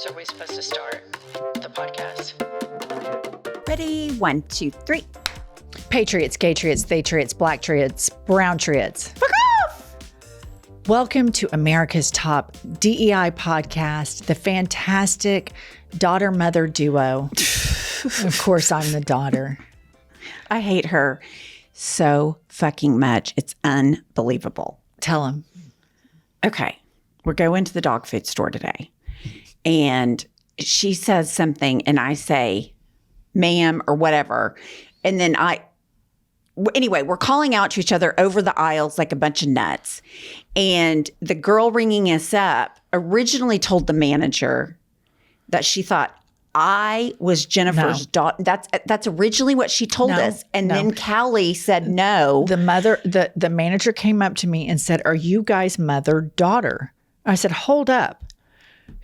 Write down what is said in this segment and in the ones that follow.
So are we supposed to start the podcast? Ready? 1, 2, 3. Patriots, gay triots, they triots, black triots, brown triots. Fuck off! Welcome to America's top DEI podcast, the fantastic daughter-mother duo. Of course, I'm the daughter. I hate her so fucking much. It's unbelievable. Tell him. Okay, we're going to the dog food store today. And she says something and I say, ma'am, or whatever. And then anyway, we're calling out to each other over the aisles like a bunch of nuts. And the girl ringing us up originally told the manager that she thought I was Jennifer's daughter. That's originally what she told us. And then Callie said no. The manager came up to me and said, "Are you guys mother-daughter?" I said, "Hold up.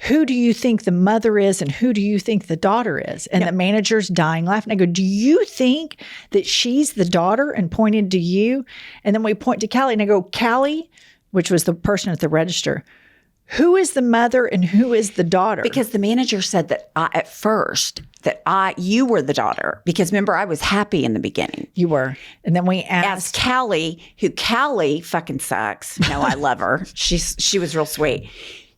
Who do you think the mother is and who do you think the daughter is?" And the manager's dying laughing. I go, "Do you think that she's the daughter?" And pointed to you. And then we point to Callie and I go, "Callie," which was the person at the register, "who is the mother and who is the daughter?" Because the manager said that at first that you were the daughter. Because remember, I was happy in the beginning. You were. And then we asked Callie, who Callie fucking sucks. No, I love her. She was real sweet.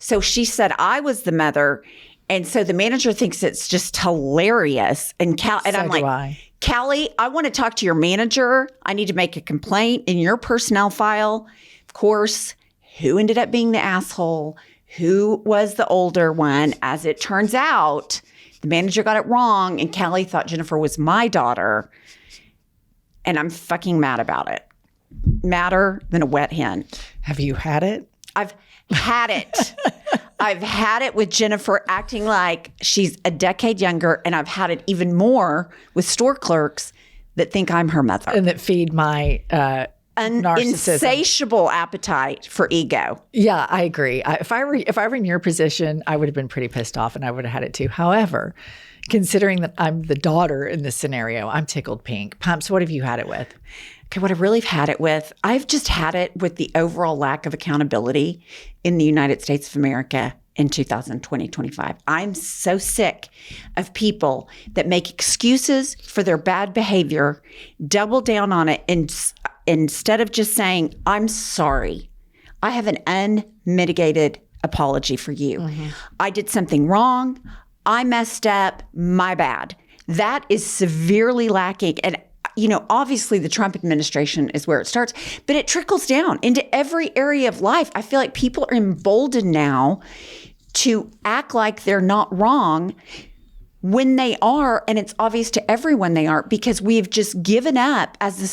So she said I was the mother. And so the manager thinks it's just hilarious. And I'm like, Callie, I want to talk to your manager. I need to make a complaint in your personnel file. Of course, who ended up being the asshole? Who was the older one? As it turns out, the manager got it wrong. And Callie thought Jennifer was my daughter. And I'm fucking mad about it. Madder than a wet hen. Have you had it? I've had it. I've had it with Jennifer acting like she's a decade younger, and I've had it even more with store clerks that think I'm her mother. And that feed my narcissism. Insatiable appetite for ego. Yeah, I agree. If I were in your position, I would have been pretty pissed off and I would have had it too. However, considering that I'm the daughter in this scenario, I'm tickled pink. Pumps, what have you had it with? Okay, what I've really had it with, I've just had it with the overall lack of accountability in the United States of America in 2020-25. I'm so sick of people that make excuses for their bad behavior, double down on it, and instead of just saying, "I'm sorry, I have an unmitigated apology for you. Mm-hmm. I did something wrong. I messed up. My bad." That is severely lacking. And obviously the Trump administration is where it starts, but it trickles down into every area of life. I feel like people are emboldened now to act like they're not wrong when they are, and it's obvious to everyone they are, because we've just given up as a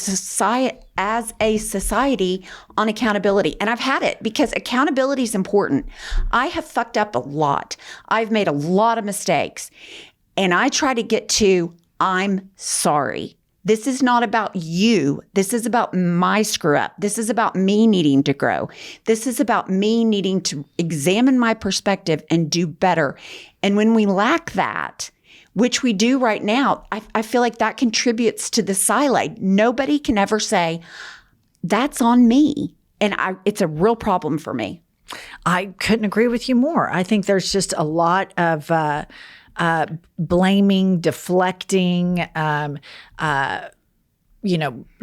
society on accountability. And I've had it because accountability is important. I have fucked up a lot. I've made a lot of mistakes, and I try to get to, I'm sorry. This is not about you. This is about my screw up. This is about me needing to grow. This is about me needing to examine my perspective and do better. And when we lack that, which we do right now, I feel like that contributes to the silo. Nobody can ever say, that's on me. And it's a real problem for me. I couldn't agree with you more. I think there's just a lot of blaming, deflecting,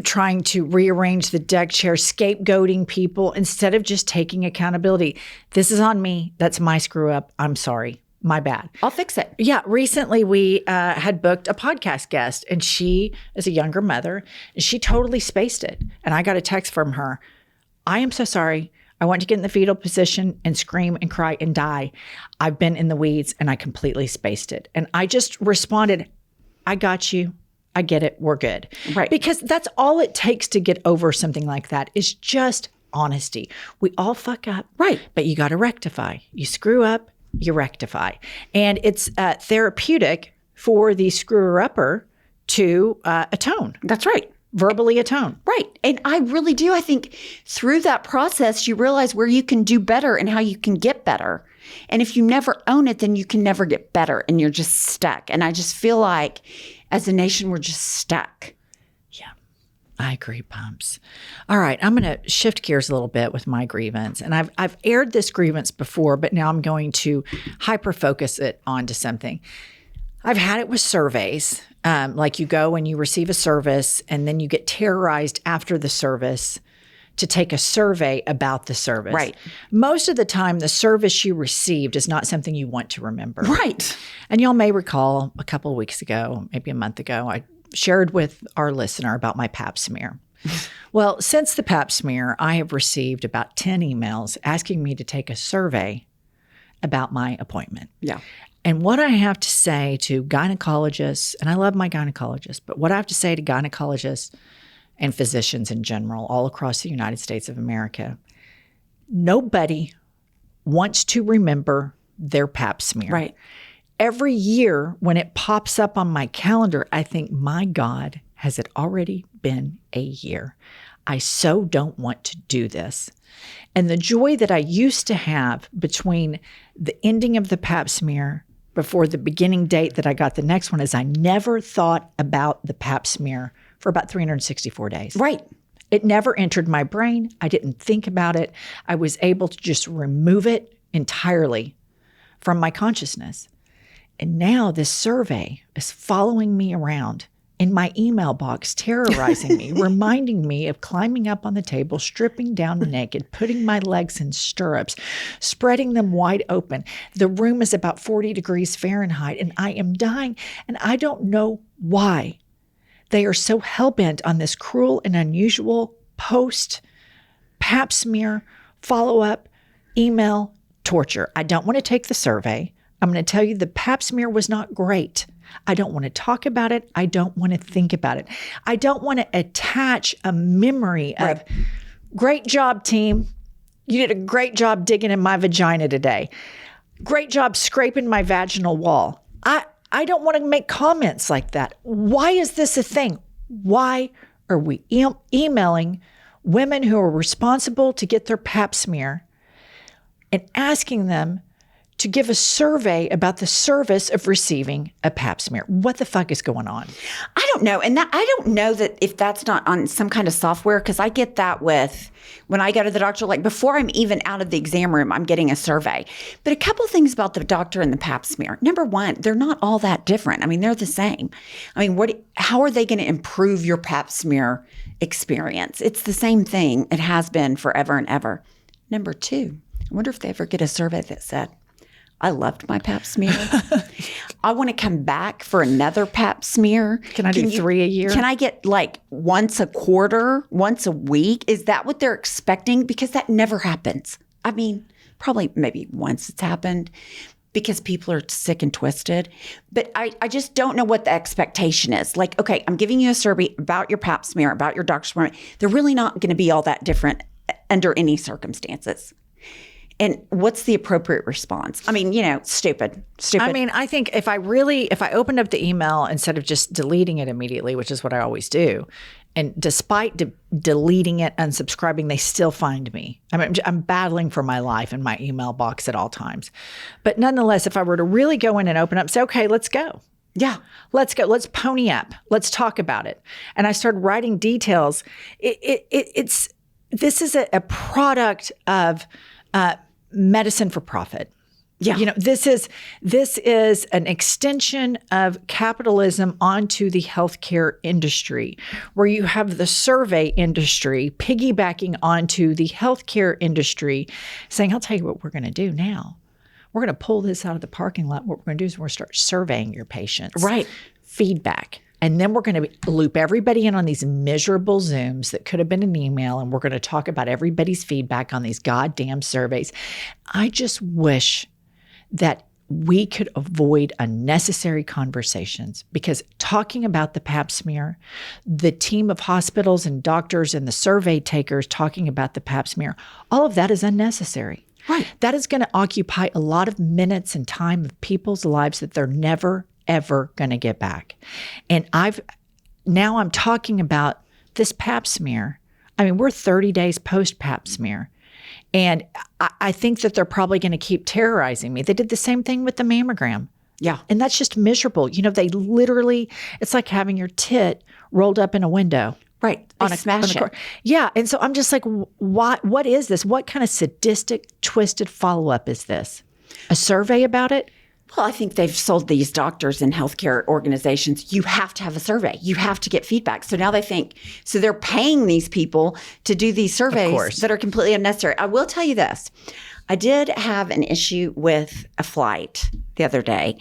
trying to rearrange the deck chair, scapegoating people instead of just taking accountability. This is on me. That's my screw up. I'm sorry. My bad. I'll fix it. Yeah. Recently, we had booked a podcast guest, and she is a younger mother, and she totally spaced it. And I got a text from her. "I am so sorry. I want to get in the fetal position and scream and cry and die. I've been in the weeds and I completely spaced it." And I just responded, "I got you. I get it. We're good." Right. Because that's all it takes to get over something like that is just honesty. We all fuck up. Right. But you got to rectify. You screw up, you rectify. And it's therapeutic for the screwer-upper to atone. That's right. Verbally atone. Right. And I really do. I think through that process, you realize where you can do better and how you can get better. And if you never own it, then you can never get better and you're just stuck. And I just feel like as a nation, we're just stuck. Yeah. I agree, Pumps. All right, I'm going to shift gears a little bit with my grievance. And I've aired this grievance before, but now I'm going to hyper-focus it onto something. I've had it with surveys. Like you go and you receive a service, and then you get terrorized after the service to take a survey about the service. Right. Most of the time, the service you received is not something you want to remember. Right. And y'all may recall a couple of weeks ago, maybe a month ago, I shared with our listener about my pap smear. Well, since the pap smear, I have received about 10 emails asking me to take a survey about my appointment. Yeah. And what I have to say to gynecologists, and I love my gynecologists, but what I have to say to gynecologists and physicians in general, all across the United States of America, nobody wants to remember their pap smear. Right. Every year when it pops up on my calendar, I think, my God, has it already been a year? I so don't want to do this. And the joy that I used to have between the ending of the pap smear before the beginning date that I got the next one is I never thought about the pap smear for about 364 days. Right. It never entered my brain. I didn't think about it. I was able to just remove it entirely from my consciousness. And now this survey is following me around in my email box, terrorizing me, reminding me of climbing up on the table, stripping down naked, putting my legs in stirrups, spreading them wide open. The room is about 40 degrees Fahrenheit, and I am dying. And I don't know why they are so hell-bent on this cruel and unusual post-pap smear, follow-up, email torture. I don't want to take the survey. I'm going to tell you the pap smear was not great. I don't want to talk about it. I don't want to think about it. I don't want to attach a memory of, great job, team. You did a great job digging in my vagina today. Great job scraping my vaginal wall. I don't want to make comments like that. Why is this a thing? Why are we emailing women who are responsible to get their pap smear and asking them to give a survey about the service of receiving a pap smear? What the fuck is going on? I don't know. And I don't know that if that's not on some kind of software, because I get that with when I go to the doctor, like before I'm even out of the exam room, I'm getting a survey. But a couple things about the doctor and the pap smear. Number one, they're not all that different. I mean, they're the same. I mean, how are they going to improve your pap smear experience? It's the same thing. It has been forever and ever. Number two, I wonder if they ever get a survey that said, I loved my pap smear. I want to come back for another pap smear. Can I do 3 a year? Can I get like once a quarter, once a week? Is that what they're expecting? Because that never happens. I mean, probably maybe once it's happened because people are sick and twisted. But I just don't know what the expectation is. Like, okay, I'm giving you a survey about your pap smear, about your doctor's appointment. They're really not going to be all that different under any circumstances. And what's the appropriate response? I mean, stupid. I mean, I think if I opened up the email instead of just deleting it immediately, which is what I always do, and despite deleting it, unsubscribing, they still find me. I mean, I'm battling for my life in my email box at all times. But nonetheless, if I were to really go in and open up, say, okay, let's go. Yeah. Let's go. Let's pony up. Let's talk about it. And I started writing details. This is a product of medicine for profit. Yeah. This is an extension of capitalism onto the healthcare industry, where you have the survey industry piggybacking onto the healthcare industry, saying, I'll tell you what we're going to do now. We're going to pull this out of the parking lot. What we're going to do is we're going to start surveying your patients. Right. Feedback. And then we're going to loop everybody in on these miserable Zooms that could have been an email, and we're going to talk about everybody's feedback on these goddamn surveys. I just wish that we could avoid unnecessary conversations, because talking about the pap smear, the team of hospitals and doctors and the survey takers talking about the pap smear, all of that is unnecessary. Right. That is going to occupy a lot of minutes and time of people's lives that they're never ever going to get back. And I'm talking about this pap smear. I mean, we're 30 days post pap smear. And I think that they're probably going to keep terrorizing me. They did the same thing with the mammogram. Yeah. And that's just miserable. They literally, it's like having your tit rolled up in a window. Right. They smash it. Yeah. And so I'm just like, what is this? What kind of sadistic, twisted follow-up is this? A survey about it? Well, I think they've sold these doctors and healthcare organizations. You have to have a survey. You have to get feedback. So now they think, so they're paying these people to do these surveys that are completely unnecessary. I will tell you this. I did have an issue with a flight the other day,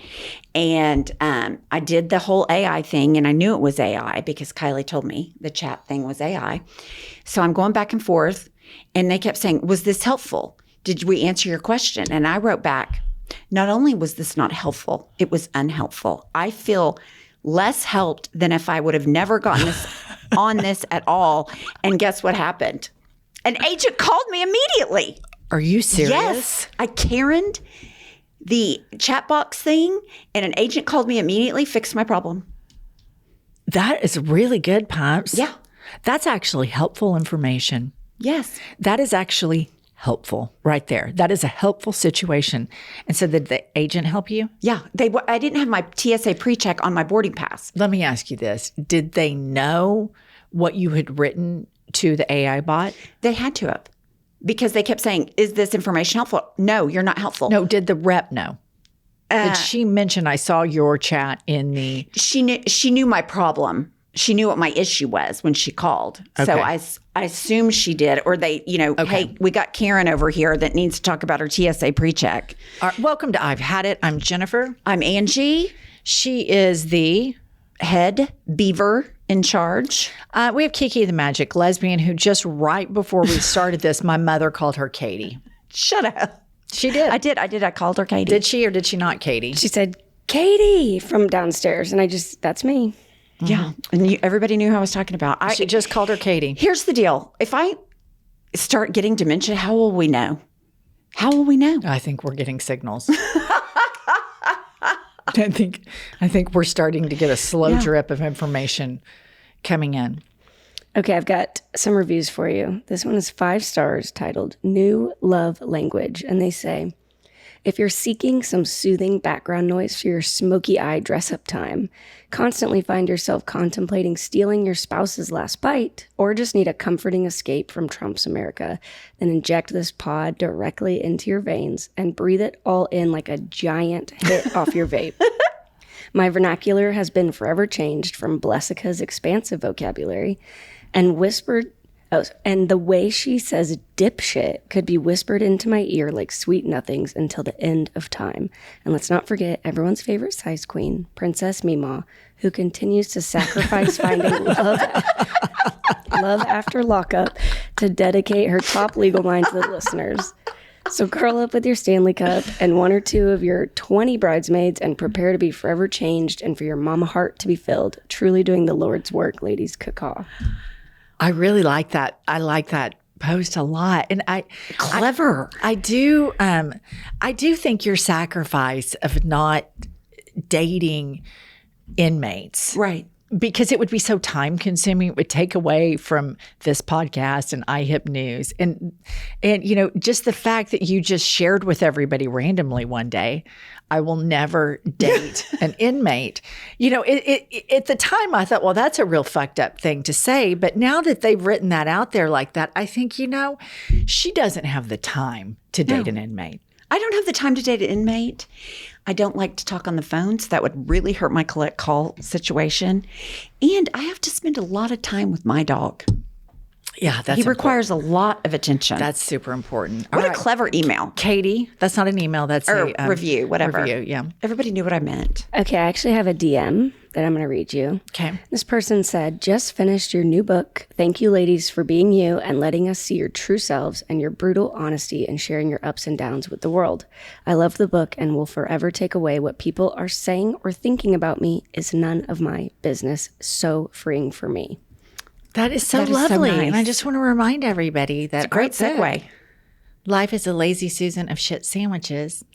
and I did the whole AI thing, and I knew it was AI because Kylie told me the chat thing was AI. So I'm going back and forth, and they kept saying, was this helpful? Did we answer your question? And I wrote back, not only was this not helpful, it was unhelpful. I feel less helped than if I would have never gotten this on this at all. And guess what happened? An agent called me immediately. Are you serious? Yes. I Karen'd the chat box thing, and an agent called me immediately, fixed my problem. That is really good, Pops. Yeah. That's actually helpful information. Yes. That is actually helpful right there. That is a helpful situation. And so did the agent help you? Yeah. I didn't have my TSA pre-check on my boarding pass. Let me ask you this. Did they know what you had written to the AI bot? They had to have. Because they kept saying, is this information helpful? No, you're not helpful. No, did the rep know? Did she mention, I saw your chat in the... She knew my problem. She knew what my issue was when she called. Okay. So I assume she did. Or they, hey, we got Karen over here that needs to talk about her TSA pre-check. All right, welcome to I've Had It. I'm Jennifer. I'm Angie. She is the... head beaver in charge. We have Kiki the magic lesbian who just right before we started this, my mother called her Katie. Shut up. She did. I did. I called her Katie. Did she or did she not, Katie? She said, Katie from downstairs. And that's me. Yeah. And everybody knew who I was talking about. She just called her Katie. Here's the deal. If I start getting dementia, how will we know? How will we know? I think we're getting signals. I think we're starting to get a slow drip of information coming in. Okay, I've got some reviews for you. This one is 5 stars titled New Love Language. And they say, if you're seeking some soothing background noise for your smoky eye dress-up time, constantly find yourself contemplating stealing your spouse's last bite, or just need a comforting escape from Trump's America, then inject this pod directly into your veins and breathe it all in like a giant hit off your vape. My vernacular has been forever changed from Blessica's expansive vocabulary and the way she says dipshit could be whispered into my ear like sweet nothings until the end of time. And let's not forget everyone's favorite size queen, Princess Mima, who continues to sacrifice finding love after lockup to dedicate her top legal line to the listeners. So curl up with your Stanley Cup and 1 or 2 of your 20 bridesmaids and prepare to be forever changed and for your mama heart to be filled. Truly doing the Lord's work, ladies. Caw. I really like that. I like that post a lot. And Clever. I do think your sacrifice of not dating inmates. Right. Because it would be so time consuming. It would take away from this podcast and iHip News. And just the fact that you just shared with everybody randomly one day, I will never date an inmate. At the time I thought, well, that's a real fucked up thing to say. But now that they've written that out there like that, I think, she doesn't have the time to date an inmate. I don't have the time to date an inmate. I don't like to talk on the phone, so that would really hurt my collect call situation. And I have to spend a lot of time with my dog. Yeah, He requires a lot of attention. That's super important. What a clever email. Katie, that's not an email. That's a a review, whatever. Review, yeah. Everybody knew what I meant. Okay, I actually have a DM that I'm going to read you. Okay. This person said, just finished your new book. Thank you, ladies, for being you and letting us see your true selves and your brutal honesty and sharing your ups and downs with the world. I love the book and will forever take away what people are saying or thinking about me is none of my business. So freeing for me. That is so That is so lovely. nice. And I just want to remind everybody that Great our book, segue. Life is a Lazy Susan of Shit Sandwiches.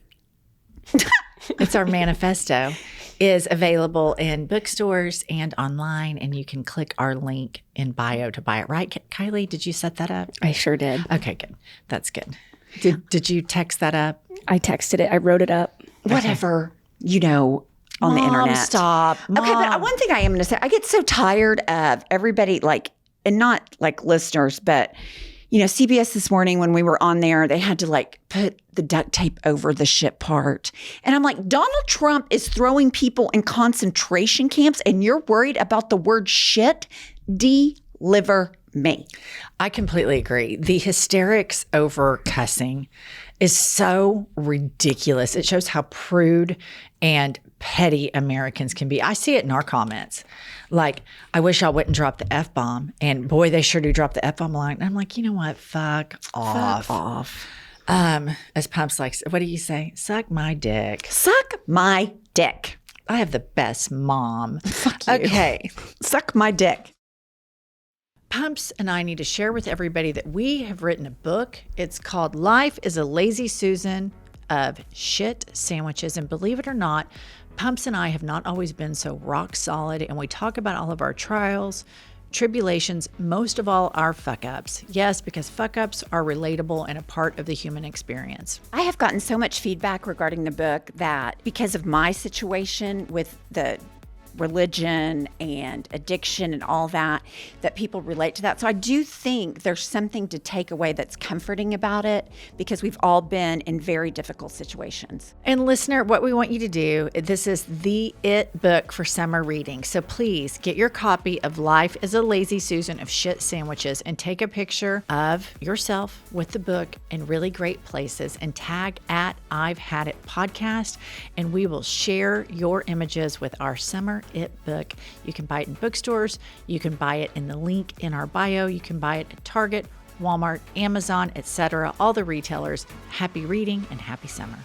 It's our manifesto. Is available in bookstores and online, and you can click our link in bio to buy it. Right, Kylie? Did you set that up? I sure did. Okay, good. That's good. Did you text that up? I texted it. I wrote it up. Whatever, on the internet. Stop. Okay, but one thing I am going to say, I get so tired of everybody and not like listeners, but CBS this morning when we were on there, they had to like put the duct tape over the shit part. And I'm like, Donald Trump is throwing people in concentration camps and you're worried about the word shit? Deliver me. I completely agree. The hysterics over cussing is so ridiculous. It shows how prude and petty Americans can be. I see it in our comments. Like, I wish I wouldn't drop the F-bomb. And boy, they sure do drop the F-bomb line. And I'm like, you know what? Fuck off. Fuck off. As Pumps likes, what do you say? Suck my dick. Suck my dick. I have the best mom. Fuck you. Okay. Suck my dick. Pumps and I need to share with everybody that we have written a book. It's called Life is a Lazy Susan of Shit Sandwiches. And believe it or not, Pumps and I have not always been so rock solid, and we talk about all of our trials, tribulations, most of all our fuck-ups. Yes, because fuck-ups are relatable and a part of the human experience. I have gotten so much feedback regarding the book that because of my situation with the religion and addiction and all that people relate to that. So I do think there's something to take away that's comforting about it because we've all been in very difficult situations. And listener, what we want you to do, this is the it book for summer reading. So please get your copy of Life is a Lazy Susan of Shit Sandwiches and take a picture of yourself with the book in really great places and tag at I've Had It podcast, and we will share your images with our summer it book. You can buy it in bookstores. You can buy it in the link in our bio. You can buy it at Target, Walmart, Amazon, etc. All the retailers. Happy reading and happy summer.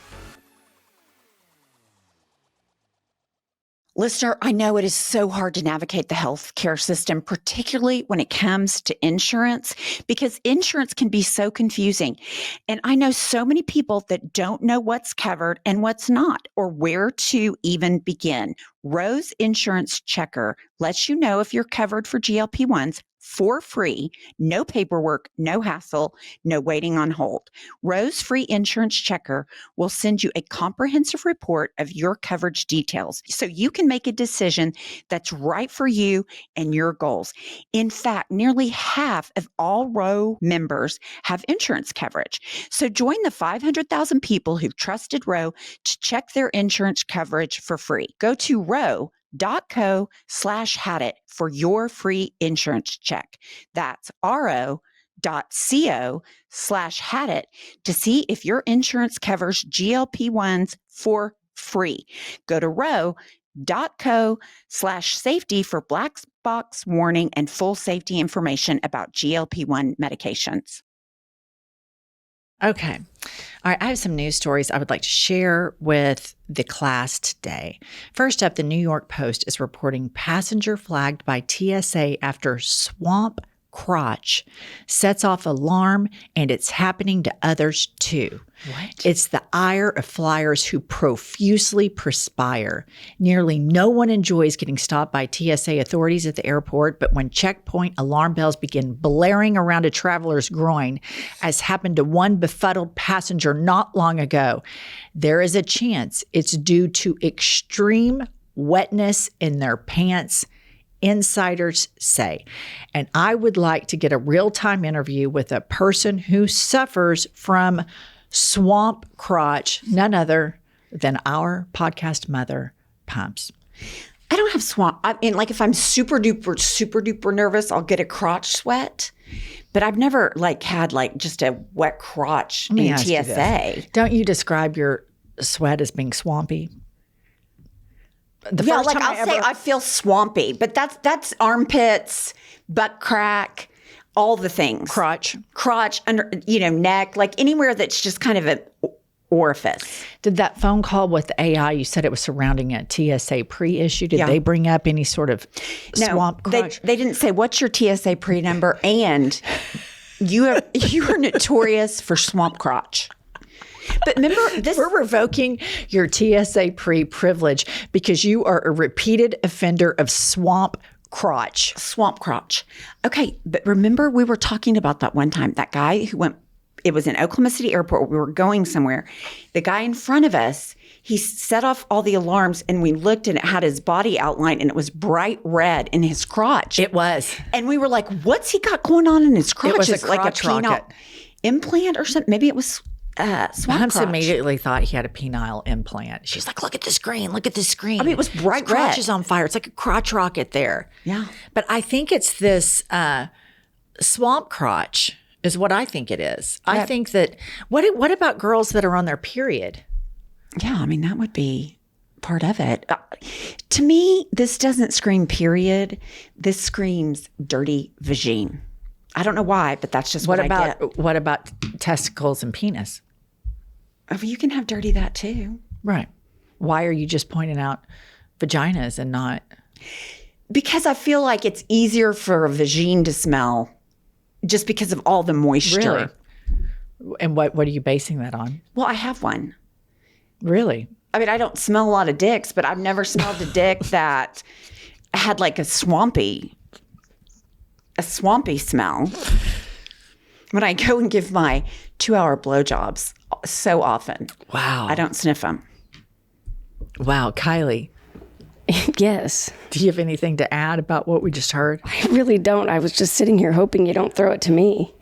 Listener, I know it is so hard to navigate the healthcare system, particularly when it comes to insurance, because insurance can be so confusing. And I know so many people that don't know what's covered and what's not, or where to even begin. Rose Insurance Checker lets you know if you're covered for GLP-1s for free, no paperwork, no hassle, no waiting on hold. Rose Free Insurance Checker will send you a comprehensive report of your coverage details so you can make a decision that's right for you and your goals. In fact, nearly half of all Roe members have insurance coverage. So join the 500,000 people who've trusted Roe to check their insurance coverage for free. Go to ro.co/hadit for your free insurance check. That's ro.co/hadit to see if your insurance covers GLP-1s for free. Go to ro.co/safety for black box warning and full safety information about GLP-1 medications. Okay. All right. I have some news stories I would like to share with the class today. First up, the New York Post is reporting passenger flagged by TSA after swamp crotch sets off alarm, and it's happening to others too. What? It's the ire of flyers who profusely perspire. Nearly no one enjoys getting stopped by TSA authorities at the airport, but when checkpoint alarm bells begin blaring around a traveler's groin, as happened to one befuddled passenger not long ago, there is a chance it's due to extreme wetness in their pants, insiders say. And I would like to get a real-time interview with a person who suffers from swamp crotch, none other than our podcast mother, Pumps. I don't have swamp. I mean, like if I'm super duper nervous, I'll get a crotch sweat. But I've never had just a wet crotch in TSA. Don't you describe your sweat as being swampy? I'll say I feel swampy, but that's armpits, butt crack, all the things. Crotch, under, neck, like anywhere that's just kind of an orifice. Did that phone call with AI, you said it was surrounding a TSA pre-issue. Did they bring up any sort of swamp crotch? They didn't say, what's your TSA pre-number? And you are notorious for swamp crotch. But remember, we're revoking your TSA pre-privilege because you are a repeated offender of swamp crotch. Swamp crotch. Okay, but remember we were talking about that one time, that guy who went it was in Oklahoma City Airport. We were going somewhere. The guy in front of us, he set off all the alarms, and we looked, and it had his body outline, and it was bright red in his crotch. It was. And we were like, what's he got going on in his crotch? It was a Is it like a crotch penile rocket. implant or something? Maybe it was swamp Hans crotch. immediately thought he had a penile implant. She's like, look at the screen. Look at the screen. I mean, it was bright His crotch red. is on fire. It's like a crotch rocket there. Yeah. But I think it's this swamp crotch is what I think it is. I think that, what about girls that are on their period? Yeah, I mean, that would be part of it. To me, this doesn't scream period. This screams dirty vagine. I don't know why, but that's just what I get. What about testicles and penis? Oh, you can have dirty that too. Right. Why are you just pointing out vaginas and not? Because I feel like it's easier for a vagine to smell just because of all the moisture. Really? And what are you basing that on? Well, I have one. Really? I mean, I don't smell a lot of dicks, but I've never smelled a dick that had like a swampy smell. When I go and give my 2-hour blowjobs so often. Wow. I don't sniff them. Wow. Kylie, Yes. do you have anything to add about what we just heard? I really don't. I was just sitting here hoping you don't throw it to me.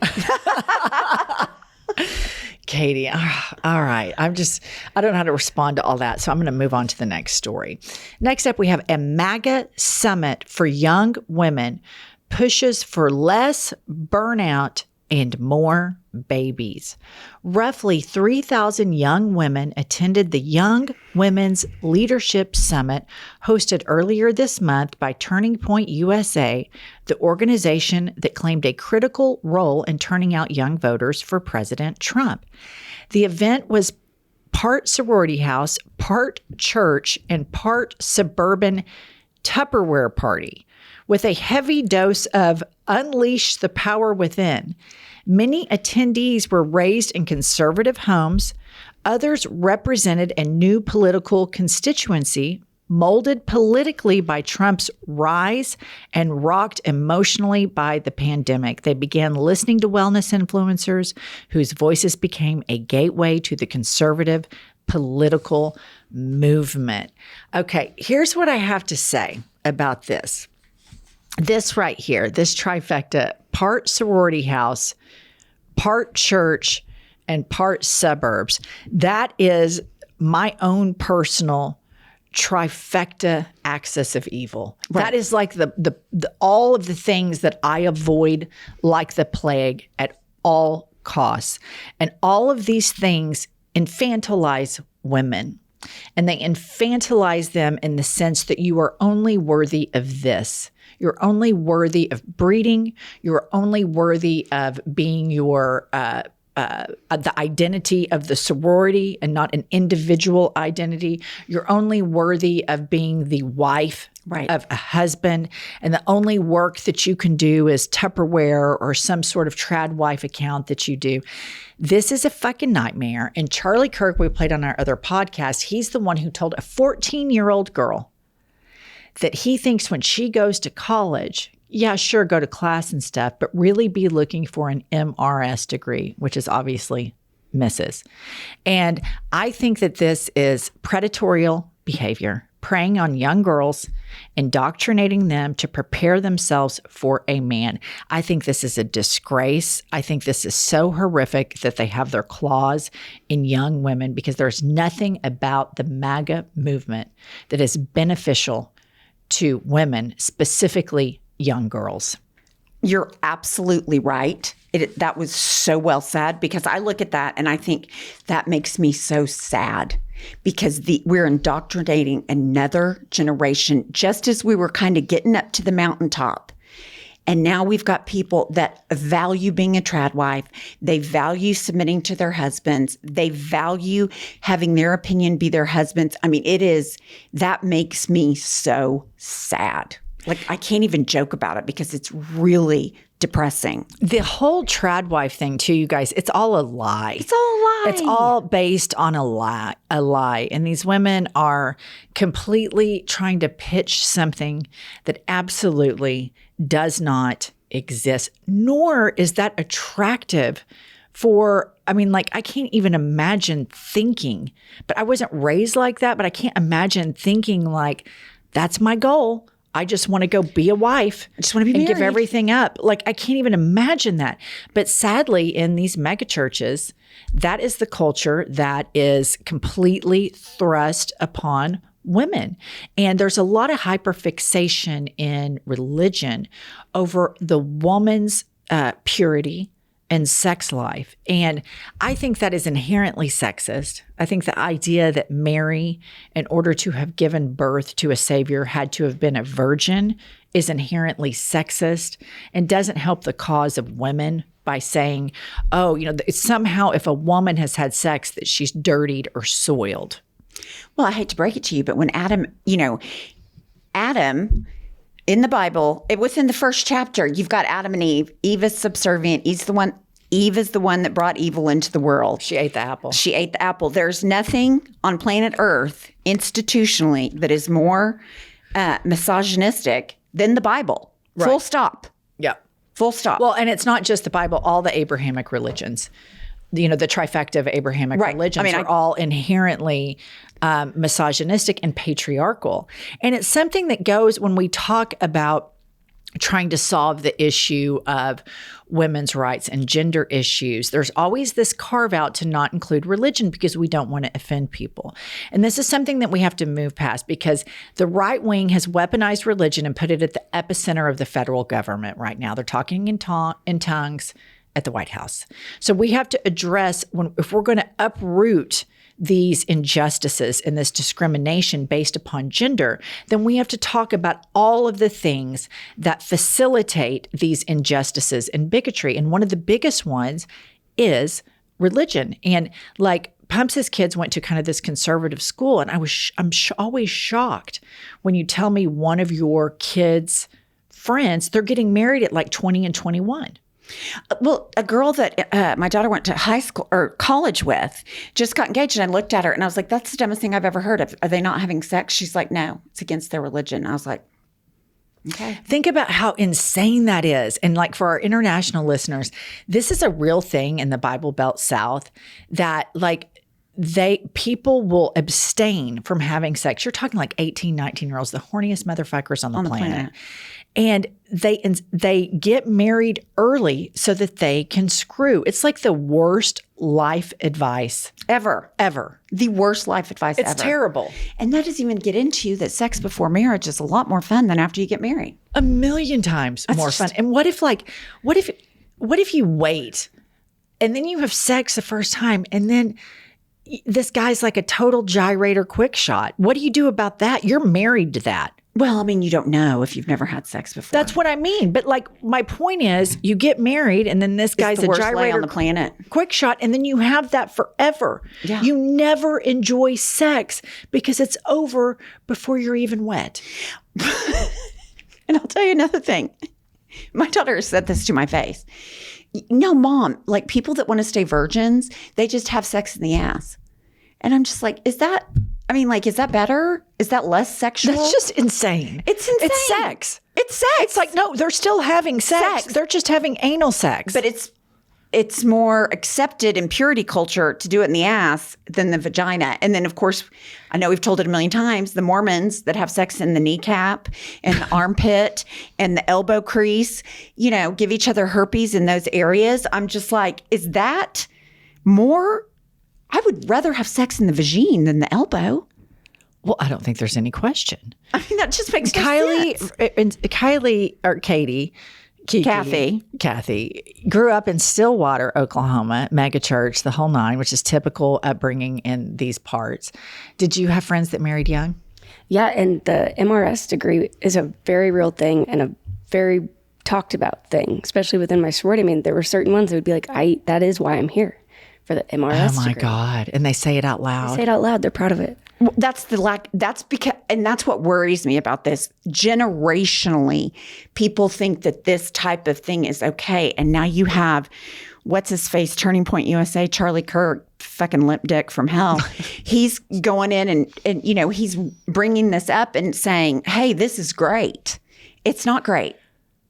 Katie, all right. I don't know how to respond to all that. So I'm going to move on to the next story. Next up, we have a MAGA summit for young women pushes for less burnout and more babies. Roughly 3,000 young women attended the Young Women's Leadership Summit hosted earlier this month by Turning Point USA, the organization that claimed a critical role in turning out young voters for President Trump. The event was part sorority house, part church, and part suburban Tupperware party, with a heavy dose of unleash the power within. Many attendees were raised in conservative homes. Others represented a new political constituency, molded politically by Trump's rise and rocked emotionally by the pandemic. They began listening to wellness influencers whose voices became a gateway to the conservative political movement. Okay, here's what I have to say about this. This right here, this trifecta, part sorority house, part church, and part suburbs. That is my own personal trifecta axis of evil. Right. That is like the all of the things that I avoid like the plague at all costs. And all of these things infantilize women. And they infantilize them in the sense that you are only worthy of this. You're only worthy of breeding. You're only worthy of being your the identity of the sorority and not an individual identity. You're only worthy of being the wife of a husband. And the only work that you can do is Tupperware or some sort of tradwife account that you do. This is a fucking nightmare. And Charlie Kirk, we played on our other podcast, he's the one who told a 14-year-old girl that he thinks when she goes to college, yeah, sure, go to class and stuff, but really be looking for an MRS degree, which is obviously Mrs. And I think that this is predatorial behavior, preying on young girls, indoctrinating them to prepare themselves for a man. I think this is a disgrace. I think this is so horrific that they have their claws in young women, because there's nothing about the MAGA movement that is beneficial to women, specifically young girls. You're absolutely right. That was so well said, because I look at that and I think that makes me so sad, because we're indoctrinating another generation just as we were kind of getting up to the mountaintop. And now we've got people that value being a tradwife. They value submitting to their husbands. They value having their opinion be their husband's. I mean, that makes me so sad. Like, I can't even joke about it because it's really depressing. The whole tradwife thing too, you guys, it's all a lie. It's all a lie. It's all based on a lie. And these women are completely trying to pitch something that absolutely does not exist, nor is that attractive I can't even imagine thinking, but I wasn't raised like that, but I can't imagine thinking like, that's my goal. I just want to go be a wife. I just want to be and married. Give everything up. Like, I can't even imagine that. But sadly, in these mega churches, that is the culture that is completely thrust upon women. And there's a lot of hyperfixation in religion over the woman's purity and sex life. And I think that is inherently sexist. I think the idea that Mary, in order to have given birth to a savior, had to have been a virgin is inherently sexist and doesn't help the cause of women by saying, oh, somehow if a woman has had sex that she's dirtied or soiled. Well, I hate to break it to you, but when Adam in the Bible, within the first chapter, you've got Adam and Eve. Eve is subservient. Eve is the one that brought evil into the world. She ate the apple. There's nothing on planet Earth institutionally that is more misogynistic than the Bible. Right. Full stop. Yeah. Full stop. Well, and it's not just the Bible, all the Abrahamic religions. The trifecta of Abrahamic religions are all inherently misogynistic and patriarchal. And it's something that goes when we talk about trying to solve the issue of women's rights and gender issues. There's always this carve out to not include religion because we don't want to offend people. And this is something that we have to move past because the right wing has weaponized religion and put it at the epicenter of the federal government right now. They're talking in tongues at the White House. So we have to address if we're going to uproot these injustices and this discrimination based upon gender, then we have to talk about all of the things that facilitate these injustices and bigotry. And one of the biggest ones is religion. And like Pumps' kids went to kind of this conservative school, and I'm always shocked when you tell me one of your kids' friends, they're getting married at like 20 and 21. Well, a girl that my daughter went to high school or college with just got engaged, and I looked at her and I was like, that's the dumbest thing I've ever heard of. Are they not having sex? She's like, no, it's against their religion. I was like, okay. Think about how insane that is. And like for our international listeners, this is a real thing in the Bible Belt South that like people will abstain from having sex. You're talking like 18, 19-year-olds, the horniest motherfuckers on the planet. And they get married early so that they can screw. It's like the worst life advice ever. The worst life advice ever. It's terrible. And that doesn't even get into that sex before marriage is a lot more fun than after you get married. 1,000,000 times more fun. And what if you wait and then you have sex the first time and then this guy's like a total gyrator quick shot? What do you do about that? You're married to that. Well, I mean, you don't know if you've never had sex before. That's what I mean. But like, my point is, you get married, and then this guy's the worst a gyrator lay on the planet. Quick shot, and then you have that forever. Yeah. You never enjoy sex because it's over before you're even wet. And I'll tell you another thing. My daughter said this to my face. No, Mom, like people that want to stay virgins, they just have sex in the ass. And I'm just like, is that better? Is that less sexual? That's just insane. It's insane. It's sex. It's sex. It's like, no, they're still having sex. They're just having anal sex. But it's more accepted in purity culture to do it in the ass than the vagina. And then, of course, I know we've told it 1,000,000 times, the Mormons that have sex in the kneecap and the armpit and the elbow crease, give each other herpes in those areas. I'm just like, is that more? I would rather have sex in the vagine than the elbow. Well, I don't think there's any question. I mean, that just makes sense. Kathy grew up in Stillwater, Oklahoma, mega church, the whole nine, which is typical upbringing in these parts. Did you have friends that married young? Yeah, and the MRS degree is a very real thing and a very talked about thing, especially within my sorority. I mean, there were certain ones that would be like, that is why I'm here, for the MRS Oh my degree. God. And they say it out loud. They say it out loud. They're proud of it. That's because, and that's what worries me about this. Generationally, people think that this type of thing is okay. And now you have, what's his face, Turning Point USA, Charlie Kirk, fucking lip dick from hell. He's going in and he's bringing this up and saying, hey, this is great. It's not great.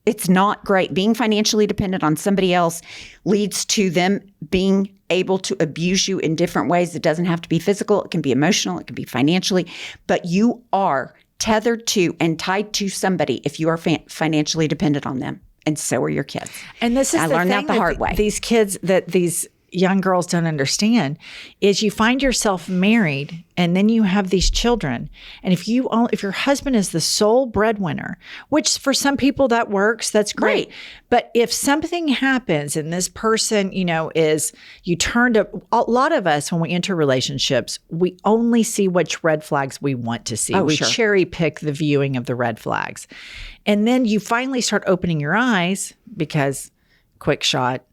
It's not great. Being financially dependent on somebody else leads to them being able to abuse you in different ways. It doesn't have to be physical. It can be emotional. It can be financially. But you are tethered to and tied to somebody if you are financially dependent on them. And so are your kids. And this is I learned that the hard way. These kids that these young girls don't understand is you find yourself married and then you have these children. And if your husband is the sole breadwinner, which for some people that works, that's great. Right. But if something happens and this person, is you turn to a lot of us when we enter relationships, we only see which red flags we want to see. We cherry pick the viewing of the red flags. And then you finally start opening your eyes because quick shot,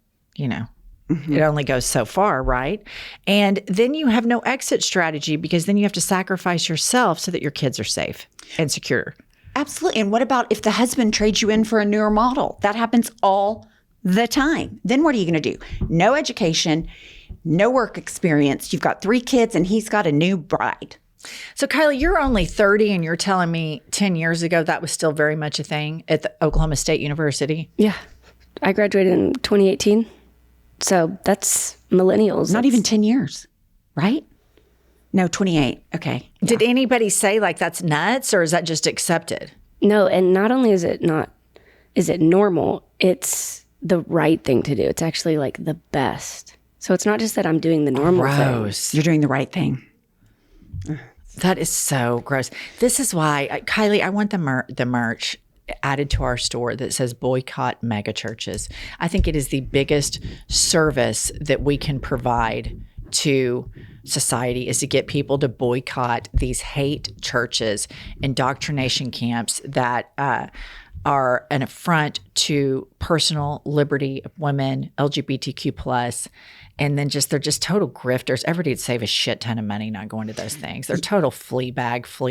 it only goes so far, right? And then you have no exit strategy because then you have to sacrifice yourself so that your kids are safe and secure. Absolutely. And what about if the husband trades you in for a newer model? That happens all the time. Then what are you going to do? No education, no work experience. You've got 3 kids and he's got a new bride. So, Kylie, you're only 30 and you're telling me 10 years ago that was still very much a thing at the Oklahoma State University? Yeah. I graduated in 2018. So that's millennials. Not even 10 years, right? No, 28. Okay. Yeah. Did anybody say that's nuts or is that just accepted? No. And not only is it normal, it's the right thing to do. It's actually the best. So it's not just that I'm doing the normal thing. You're doing the right thing. That is so gross. This is why, Kylie, I want the merch added to our store that says boycott mega churches. I think it is the biggest service that we can provide to society is to get people to boycott these hate churches, indoctrination camps that are an affront to personal liberty of women, LGBTQ+, and then they're just total grifters. Everybody would save a shit ton of money not going to those things. They're total flea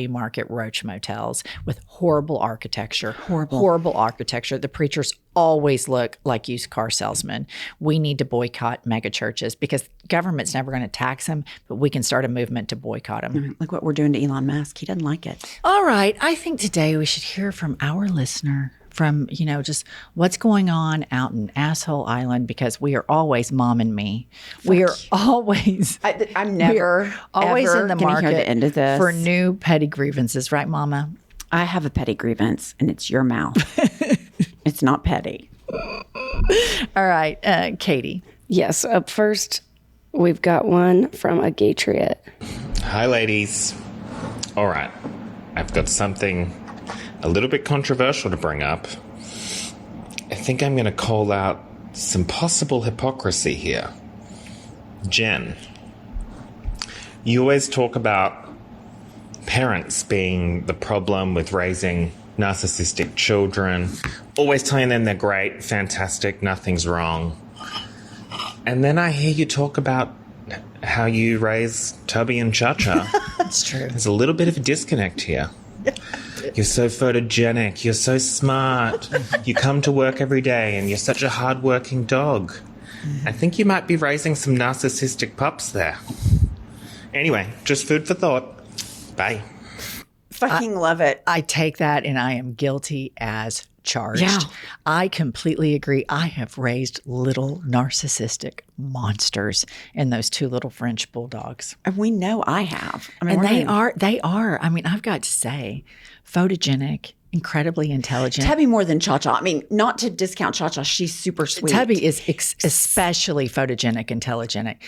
market roach motels with horrible architecture. Horrible architecture. The preachers always look like used car salesmen. We need to boycott mega churches because government's never going to tax them, but we can start a movement to boycott them. Look what we're doing to Elon Musk. He doesn't like it. All right. I think today we should hear from our listener from, just what's going on out in Asshole Island because we are always mom and me. We are always I'm never always in the market hear the end of this. For new petty grievances, right, Mama? I have a petty grievance and it's your mouth. It's not petty. All right, Katie. Yes, up first, we've got one from a Gatriot. Hi, ladies. All right, I've got something a little bit controversial to bring up. I think I'm going to call out some possible hypocrisy here. Jen, you always talk about parents being the problem with raising narcissistic children, always telling them they're great, fantastic, nothing's wrong. And then I hear you talk about how you raise Tubby and Cha-Cha. That's true. There's a little bit of a disconnect here. You're so photogenic. You're so smart. You come to work every day and you're such a hardworking dog. I think you might be raising some narcissistic pups there. Anyway, just food for thought. Bye. Fucking love it. I take that and I am guilty as charged. Yeah. I completely agree. I have raised little narcissistic monsters in those 2 little French bulldogs. And we know I have. And they are. I mean, I've got to say, photogenic, incredibly intelligent. Tubby more than Cha-Cha. I mean, not to discount Cha-Cha. She's super sweet. Tubby is especially photogenic, intelligent.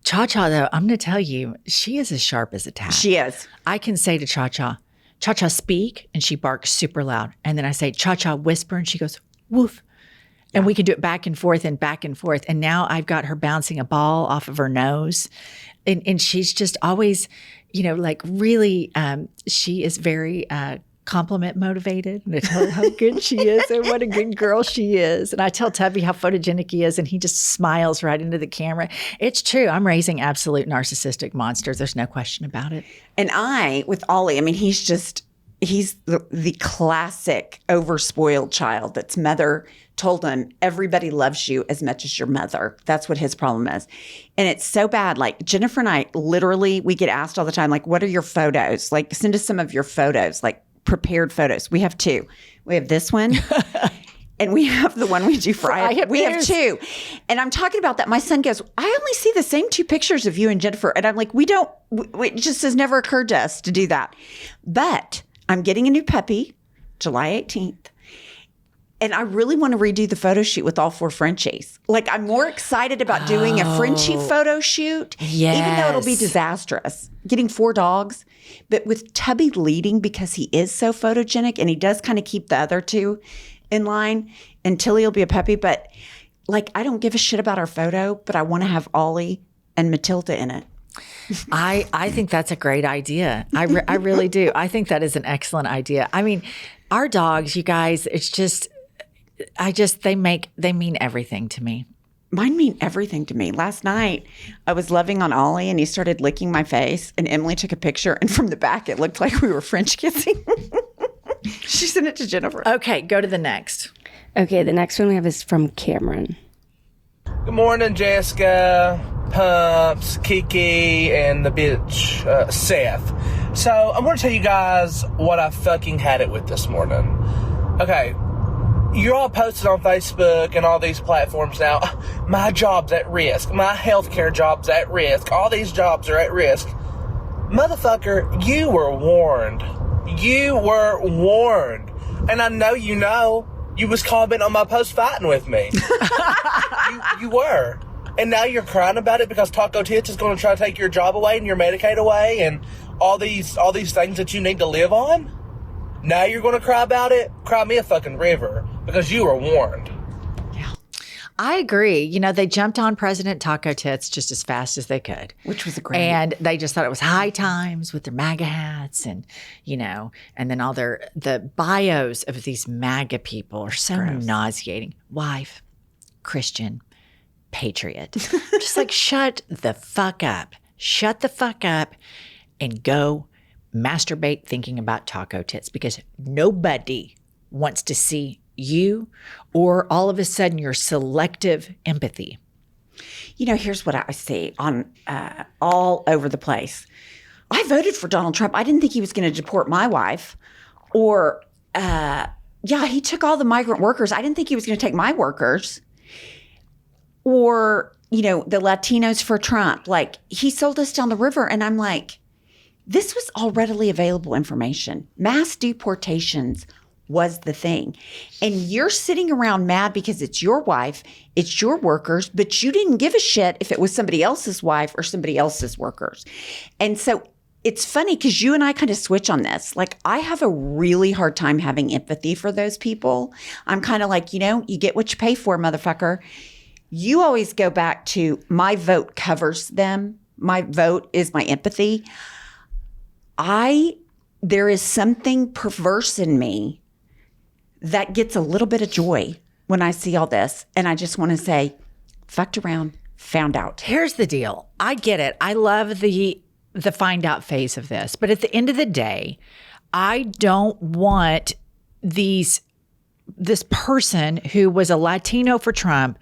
Cha-Cha, though, I'm going to tell you, she is as sharp as a tack. She is. I can say to Cha-Cha, Cha-Cha, speak, and she barks super loud. And then I say, Cha-Cha, whisper, and she goes, woof. And we can do it back and forth and back and forth. And now I've got her bouncing a ball off of her nose. And she's just always, really, she is very compliment motivated. And I tell her how good she is and what a good girl she is. And I tell Tubby how photogenic he is. And he just smiles right into the camera. It's true. I'm raising absolute narcissistic monsters. There's no question about it. And with Ollie, I mean, he's the classic overspoiled child that's mother told him everybody loves you as much as your mother. That's what his problem is. And it's so bad. Like Jennifer and I, literally, we get asked all the time, like, what are your photos? Like, send us some of your photos, like prepared photos. We have 2. We have this one And we have the one we do for we have bears. 2. And I'm talking about that. My son goes, I only see the same 2 pictures of you and Jennifer. And I'm like, it just has never occurred to us to do that. But I'm getting a new puppy July 18th. And I really want to redo the photo shoot with all 4 Frenchies. Like, I'm more excited about doing a Frenchie photo shoot, even though it'll be disastrous. Getting 4 dogs, but with Tubby leading because he is so photogenic and he does kind of keep the other 2 in line, and Tilly will be a puppy. But like, I don't give a shit about our photo, but I want to have Ollie and Matilda in it. I think that's a great idea. I really do. I think that is an excellent idea. I mean, our dogs, you guys, it's just, they mean everything to me. Mine mean everything to me. Last night, I was loving on Ollie and he started licking my face, and Emily took a picture, and from the back, it looked like we were French kissing. She sent it to Jennifer. Okay, go to the next. Okay, the next one we have is from Cameron. Good morning, Jessica, Pumps, Kiki, and the bitch, Seth. So, I'm going to tell you guys what I fucking had it with this morning. Okay, you're all posted on Facebook and all these platforms now. My job's at risk. My healthcare job's at risk. All these jobs are at risk. Motherfucker, you were warned. You were warned. And I know you know. You was commenting on my post fighting with me. you were. And now you're crying about it because Taco Tits is going to try to take your job away and your Medicaid away and all these things that you need to live on? Now you're going to cry about it? Cry me a fucking river because you were warned. I agree. You know, they jumped on President Taco Tits just as fast as they could. Which was a great. And they just thought it was high times with their MAGA hats and, you know, and then all the bios of these MAGA people are so nauseating. Wife, Christian, patriot. Just like, shut the fuck up. Shut the fuck up and go masturbate thinking about Taco Tits, because nobody wants to see you or all of a sudden your selective empathy. You know, here's what I see on all over the place. I voted for Donald Trump. I didn't think he was going to deport my wife. Or, he took all the migrant workers. I didn't think he was going to take my workers. Or, you know, the Latinos for Trump. Like, he sold us down the river. And I'm like, this was all readily available information. Mass deportations was the thing. And you're sitting around mad because it's your wife, it's your workers, but you didn't give a shit if it was somebody else's wife or somebody else's workers. And so it's funny because you and I kind of switch on this. Like, I have a really hard time having empathy for those people. I'm kind of like, you know, you get what you pay for, motherfucker. You always go back to my vote covers them. My vote is my empathy. There is something perverse in me that gets a little bit of joy when I see all this. And I just want to say, fucked around, found out. Here's the deal. I get it. I love the find out phase of this. But at the end of the day, I don't want this person who was a Latino for Trump,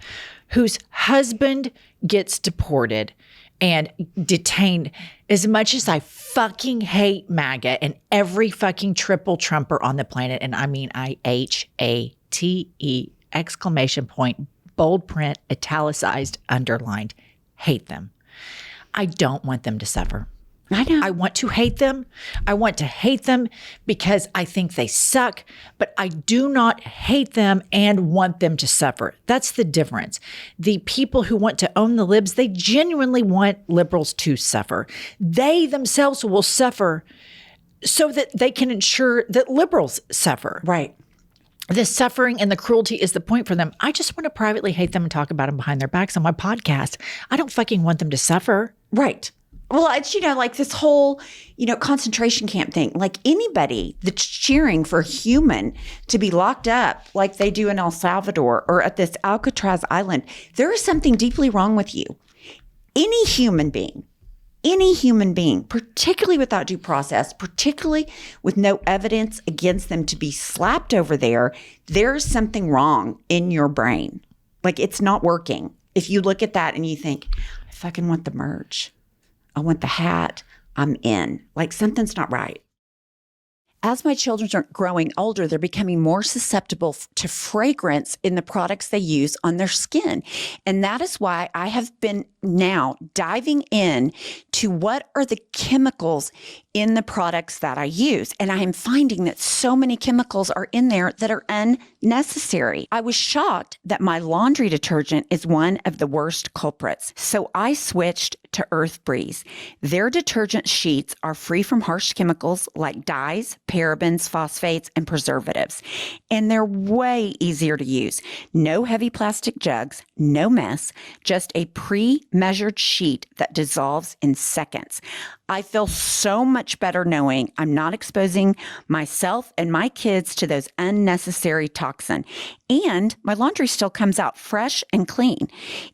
whose husband gets deported and detained. As much as I fucking hate MAGA and every fucking triple Trumper on the planet, and I mean IHATE, exclamation point, bold print, italicized, underlined, hate them. I don't want them to suffer. I know. I want to hate them. I want to hate them because I think they suck, but I do not hate them and want them to suffer. That's the difference. The people who want to own the libs, they genuinely want liberals to suffer. They themselves will suffer so that they can ensure that liberals suffer. Right. The suffering and the cruelty is the point for them. I just want to privately hate them and talk about them behind their backs on my podcast. I don't fucking want them to suffer. Right. Well, it's, you know, like this whole, you know, concentration camp thing. Like, anybody that's cheering for a human to be locked up like they do in El Salvador or at this Alcatraz Island, there is something deeply wrong with you. Any human being, particularly without due process, particularly with no evidence against them to be slapped over there's something wrong in your brain. Like, it's not working. If you look at that and you think, I fucking want the merch. I want the hat. I'm in. Like, something's not right. As my children are growing older, they're becoming more susceptible to fragrance in the products they use on their skin. And that is why I have been now diving in to what are the chemicals in the products that I use. And I am finding that so many chemicals are in there that are unnecessary. I was shocked that my laundry detergent is one of the worst culprits. So I switched to Earth Breeze. Their detergent sheets are free from harsh chemicals like dyes, parabens, phosphates, and preservatives. And they're way easier to use. No heavy plastic jugs, no mess, just a pre-measured sheet that dissolves in seconds. I feel so much better knowing I'm not exposing myself and my kids to those unnecessary toxins. And my laundry still comes out fresh and clean.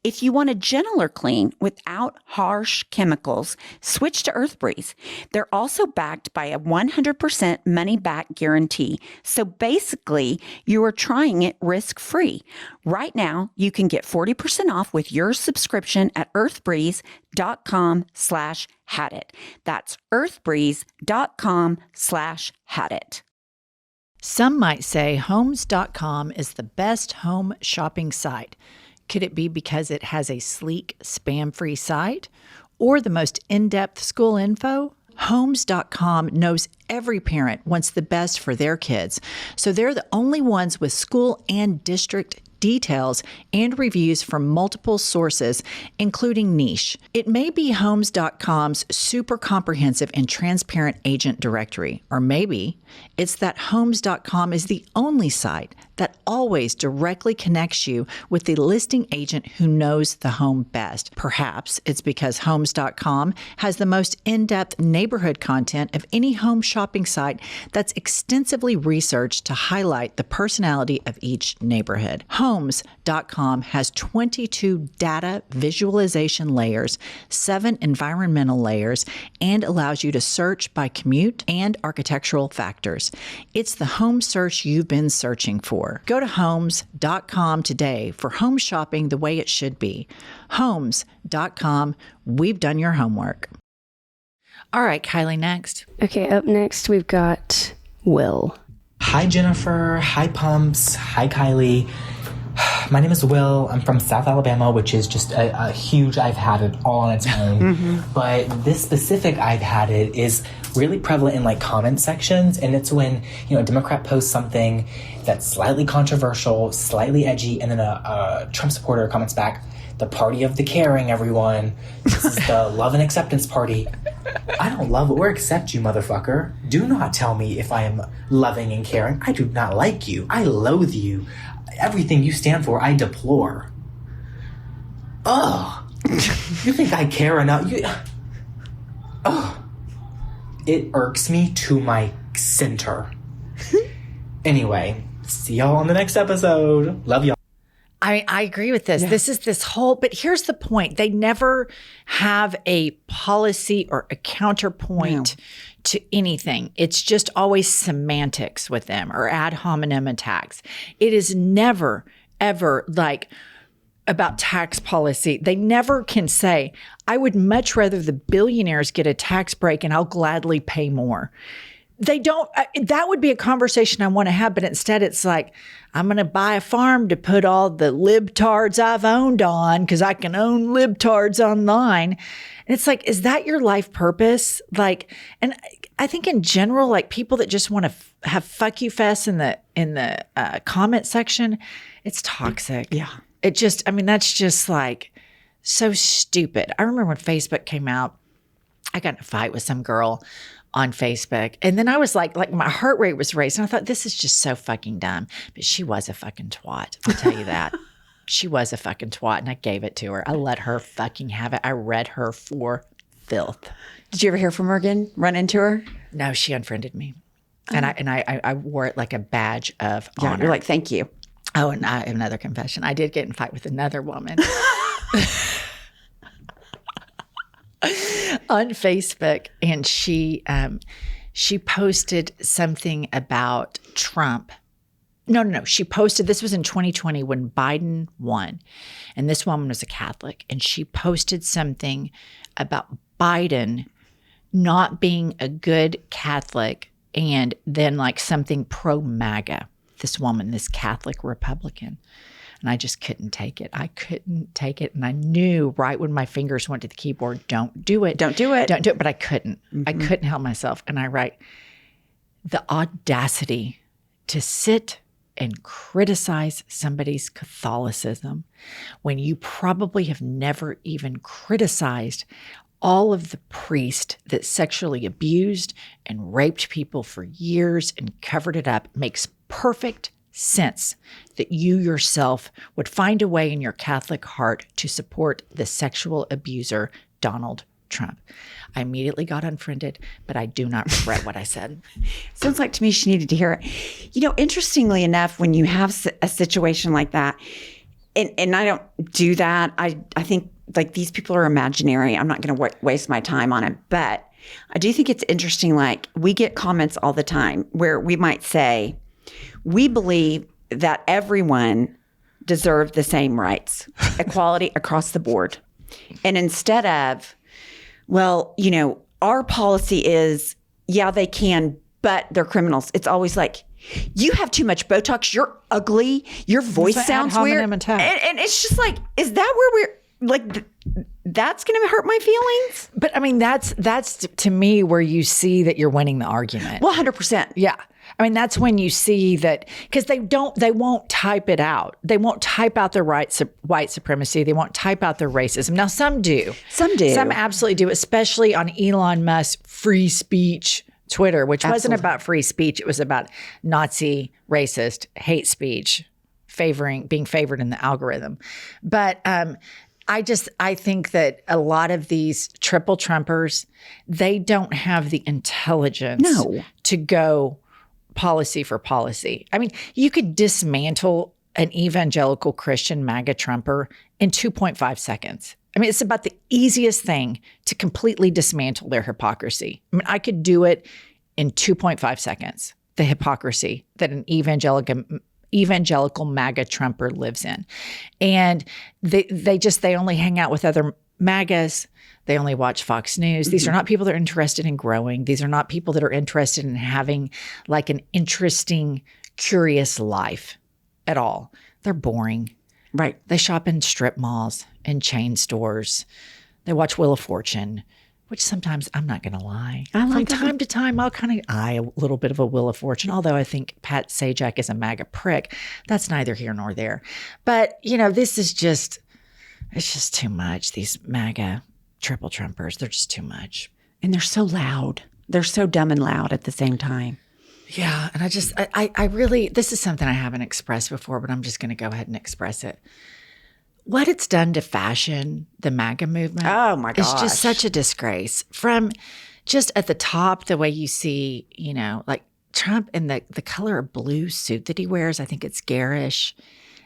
If you want a gentler clean without harsh chemicals, switch to Earth Breeze. They're also backed by a 100% money-back guarantee. So basically, you are trying it risk-free. Right now, you can get 40% off with your subscription at earthbreeze.com/hadit. That's earthbreeze.com/hadit. Some might say Homes.com is the best home shopping site. Could it be because it has a sleek, spam-free site or the most in-depth school info? Homes.com knows every parent wants the best for their kids, so they're the only ones with school and district details and reviews from multiple sources, including niche. It may be Homes.com's super comprehensive and transparent agent directory, or maybe it's that Homes.com is the only site that always directly connects you with the listing agent who knows the home best. Perhaps it's because Homes.com has the most in-depth neighborhood content of any home shopping site that's extensively researched to highlight the personality of each neighborhood. Homes.com has 22 data visualization layers, 7 environmental layers, and allows you to search by commute and architectural factors. It's the home search you've been searching for. Go to Homes.com today for home shopping the way it should be. Homes.com, we've done your homework. All right, Kylie, next. Okay, up next we've got Will. Hi, Jennifer. Hi, Pumps. Hi, Kylie. My name is Will. I'm from South Alabama, which is just a huge I've had it all on its own. But this specific I've had it is really prevalent in like comment sections. And it's when, a Democrat posts something that's slightly controversial, slightly edgy, and then a Trump supporter comments back, "The party of the caring, everyone. This is the love and acceptance party." I don't love or accept you, motherfucker. Do not tell me if I am loving and caring. I do not like you. I loathe you. Everything you stand for, I deplore. Ugh. You think I care enough? Ugh. It irks me to my center. Anyway, see y'all on the next episode. Love y'all. I agree with this. Yeah. This is this whole, but here's the point. They never have a policy or a counterpoint to anything. It's just always semantics with them or ad hominem attacks. It is never, ever like about tax policy. They never can say, I would much rather the billionaires get a tax break and I'll gladly pay more. They don't, that would be a conversation I want to have, but instead it's like, I'm going to buy a farm to put all the libtards I've owned on because I can own libtards online. And it's like, is that your life purpose? Like, and I think in general, like people that just want to have fuck you fest in the comment section, it's toxic. Yeah. It just, that's just like so stupid. I remember when Facebook came out, I got in a fight with some girl on Facebook. And then I was like my heart rate was raised. And I thought, this is just so fucking dumb. But she was a fucking twat. I'll tell you that. She was a fucking twat. And I gave it to her. I let her fucking have it. I read her for filth. Did you ever hear from her again? Run into her? No, she unfriended me. And I wore it like a badge of honor. You're like, thank you. Oh, and I have another confession. I did get in a fight with another woman. On Facebook, and she posted something about Trump. No. She posted, this was in 2020 when Biden won, and this woman was a Catholic, and she posted something about Biden not being a good Catholic and then like something pro-MAGA, this woman, this Catholic Republican. And I just couldn't take it. I couldn't take it. And I knew right when my fingers went to the keyboard, don't do it. Don't do it. Don't do it. But I couldn't. I couldn't help myself. And I write, the audacity to sit and criticize somebody's Catholicism when you probably have never even criticized all of the priests that sexually abused and raped people for years and covered it up makes perfect sense that you yourself would find a way in your Catholic heart to support the sexual abuser, Donald Trump. I immediately got unfriended, but I do not regret what I said. Sounds like to me she needed to hear it. You know, interestingly enough, when you have a situation like that, and I don't do that, I think like these people are imaginary. I'm not going to waste my time on it. But I do think it's interesting, like we get comments all the time where we might say, we believe that everyone deserves the same rights, equality across the board. And instead of, well, you know, our policy is, yeah, they can, but they're criminals. It's always like, you have too much Botox. You're ugly. Your voice sounds weird. And it's just like, is that where we're like, that's going to hurt my feelings? But I mean, that's to me where you see that you're winning the argument. Well, 100%. Yeah. I mean, that's when you see that, because they won't type it out. They won't type out their white supremacy. They won't type out their racism. Now, some do. Some absolutely do, especially on Elon Musk's free speech Twitter, which wasn't about free speech. It was about Nazi, racist, hate speech, being favored in the algorithm. But I think that a lot of these triple Trumpers, they don't have the intelligence to go policy for policy. I mean, you could dismantle an evangelical Christian MAGA Trumper in 2.5 seconds. I mean, it's about the easiest thing to completely dismantle their hypocrisy. I mean, I could do it in 2.5 seconds, the hypocrisy that an evangelical MAGA Trumper lives in. And they only hang out with other MAGAs. They only watch Fox News. These are not people that are interested in growing. These are not people that are interested in having like an interesting, curious life at all. They're boring. Right. They shop in strip malls and chain stores. They watch Wheel of Fortune, which sometimes, I'm not going to lie, from time to time, I'll kind of eye a little bit of a Wheel of Fortune, although I think Pat Sajak is a MAGA prick. That's neither here nor there. But, you know, it's just too much. These MAGA triple Trumpers, they're just too much. And they're so loud. They're so dumb and loud at the same time. Yeah. And I really, this is something I haven't expressed before, but I'm just going to go ahead and express it. What it's done to fashion, the MAGA movement, oh my gosh, it's just such a disgrace. From just at the top, the way you see, you know, like Trump in the color of blue suit that he wears, I think it's garish.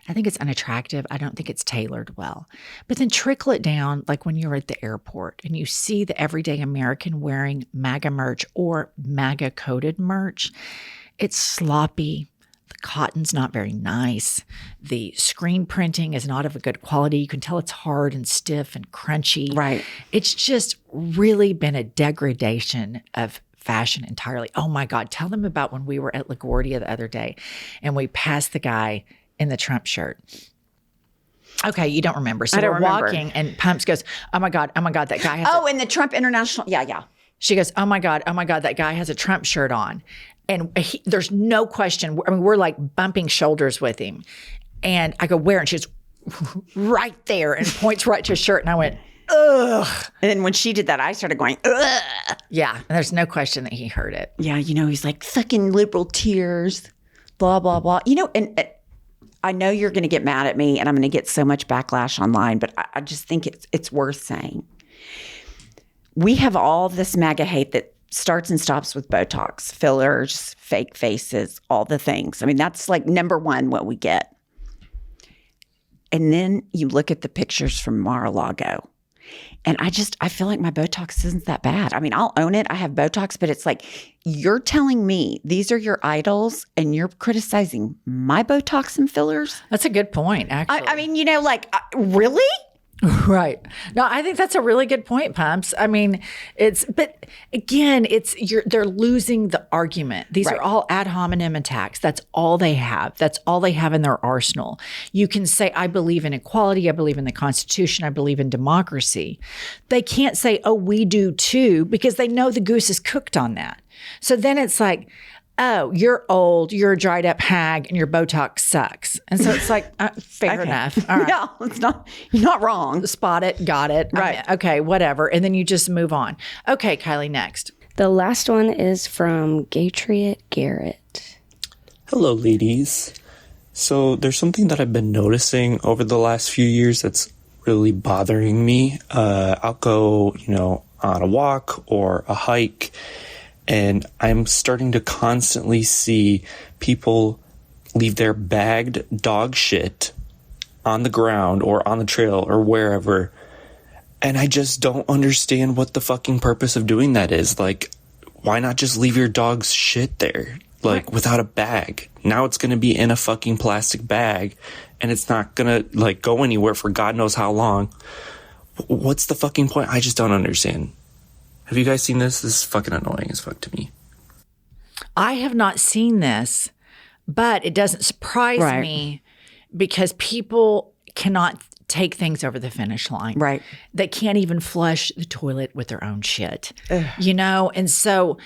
I think it's unattractive. I don't think it's tailored well. But then trickle it down, like when you're at the airport and you see the everyday American wearing MAGA merch or MAGA coded merch, it's sloppy. The cotton's not very nice. The screen printing is not of a good quality. You can tell it's hard and stiff and crunchy. Right. It's just really been a degradation of fashion entirely. Oh my God. Tell them about when we were at LaGuardia the other day and we passed the guy in the Trump shirt. Okay, you don't remember. So we're walking and Pumps goes, oh my God, that guy has in the Trump International. Yeah. She goes, oh my God, that guy has a Trump shirt on. And there's no question. I mean, we're like bumping shoulders with him. And I go, where? And she goes, right there, and points right to his shirt. And I went, ugh. And then when she did that, I started going, ugh. Yeah, and there's no question that he heard it. Yeah, you know, he's like, sucking liberal tears, blah, blah, blah. You know, and I know you're going to get mad at me, and I'm going to get so much backlash online, but I just think it's worth saying. We have all this MAGA hate that starts and stops with Botox, fillers, fake faces, all the things. I mean, that's like number one what we get. And then you look at the pictures from Mar-a-Lago. And I feel like my Botox isn't that bad. I mean, I'll own it. I have Botox, but it's like, you're telling me these are your idols and you're criticizing my Botox and fillers? That's a good point, actually. I mean, you know, like, really? Right. No, I think that's a really good point, Pumps. I mean, but again, they're losing the argument. These are all ad hominem attacks. That's all they have. That's all they have in their arsenal. You can say, I believe in equality. I believe in the Constitution. I believe in democracy. They can't say, oh, we do too, because they know the goose is cooked on that. So then it's like, oh, you're old, you're a dried up hag, and your Botox sucks. And so it's like, fair enough. All right. Yeah, you're not wrong. Spot it, got it. Right. Okay, whatever. And then you just move on. Okay, Kylie, next. The last one is from Gatriot Garrett. Hello, ladies. So there's something that I've been noticing over the last few years that's really bothering me. I'll go, on a walk or a hike, and I'm starting to constantly see people leave their bagged dog shit on the ground or on the trail or wherever. And I just don't understand what the fucking purpose of doing that is. Like, why not just leave your dog's shit there? Like, without a bag. Now it's going to be in a fucking plastic bag, and it's not going to, go anywhere for God knows how long. What's the fucking point? I just don't understand. Have you guys seen this? This is fucking annoying as fuck to me. I have not seen this, but it doesn't surprise me because people cannot take things over the finish line. Right. They can't even flush the toilet with their own shit. And so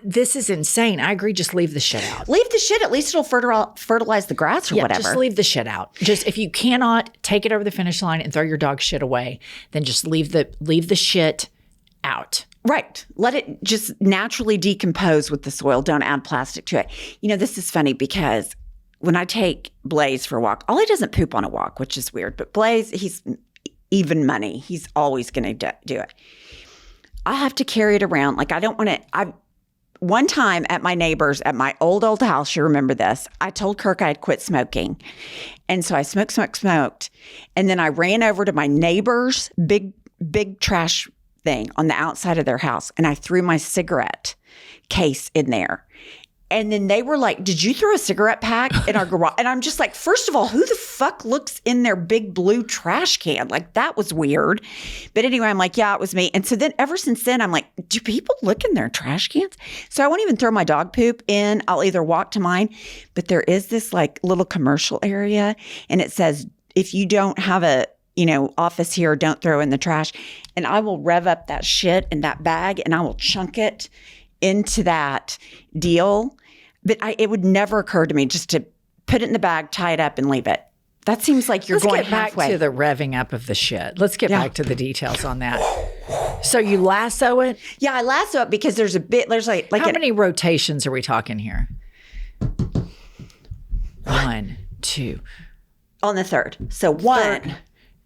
this is insane. I agree. Just leave the shit out. Leave the shit. At least it'll fertilize the grass or whatever. Just leave the shit out. Just if you cannot take it over the finish line and throw your dog shit away, then just leave the shit out. Right. Let it just naturally decompose with the soil. Don't add plastic to it. This is funny because when I take Blaze for a walk, Ollie doesn't poop on a walk, which is weird. But Blaze, he's even money. He's always going to do it. I have to carry it around. Like, I don't want to. One time at my neighbor's, at my old house, you remember this, I told Kirk I had quit smoking. And so I smoked. And then I ran over to my neighbor's big trash thing on the outside of their house, and I threw my cigarette case in there. And then they were like, did you throw a cigarette pack in our garage? And I'm just like, first of all, who the fuck looks in their big blue trash can? Like, that was weird. But anyway, I'm like, yeah, it was me. And so then ever since then, I'm like, do people look in their trash cans? So I won't even throw my dog poop in. I'll either walk to mine, but there is this little commercial area, and it says, if you don't have a office here, don't throw in the trash. And I will rev up that shit in that bag, and I will chunk it into that deal. But it would never occur to me just to put it in the bag, tie it up, and leave it. That seems like you're going halfway. Let's get back to the revving up of the shit. Let's get back to the details on that. So you lasso it? Yeah, I lasso it because there's like how many rotations are we talking here? 1, 2. On the third. So 1,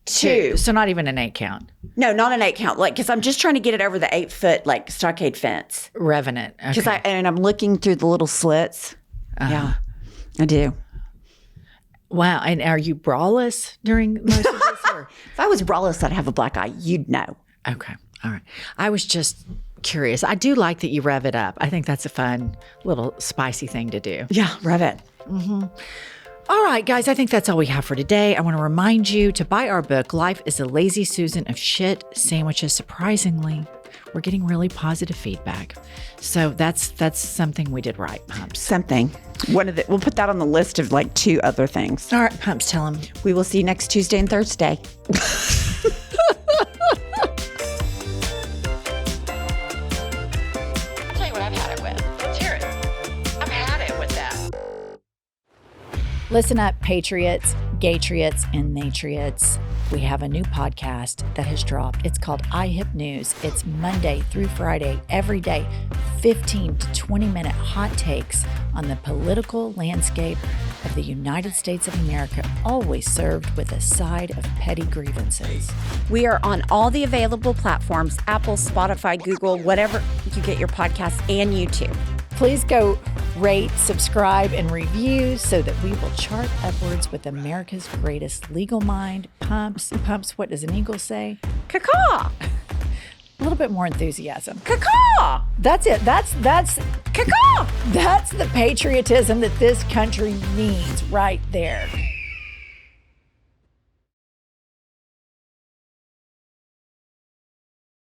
2. So not even an 8 count. No, not an 8 count. Because I'm just trying to get it over the 8-foot stockade fence. Revving it. Because I'm looking through the little slits. Yeah, I do. Wow. And are you braless during most of this? If I was braless, I'd have a black eye. You'd know. Okay. All right. I was just curious. I do like that you rev it up. I think that's a fun little spicy thing to do. Yeah, rev it. Mm-hmm. All right, guys, I think that's all we have for today. I want to remind you to buy our book, Life is a Lazy Susan of Shit Sandwiches. Surprisingly, we're getting really positive feedback. So that's something we did right, Pumps. Something. We'll put that on the list of 2 other things. All right, Pumps, tell them. We will see you next Tuesday and Thursday. I'll tell you what I've had it with. Let's hear it. I've had it with that. Listen up, patriots, gaytriots, and natriots. We have a new podcast that has dropped. It's called iHip News. It's Monday through Friday, every day, 15 to 20-minute hot takes on the political landscape of the United States of America, always served with a side of petty grievances. We are on all the available platforms, Apple, Spotify, Google, whatever you get your podcasts, and YouTube. Please go rate, subscribe, and review so that we will chart upwards with America's greatest legal mind. Pumps, what does an eagle say? Caw-caw. A little bit more enthusiasm. Caw-caw. That's it. That's caw-caw. That's the patriotism that this country needs right there.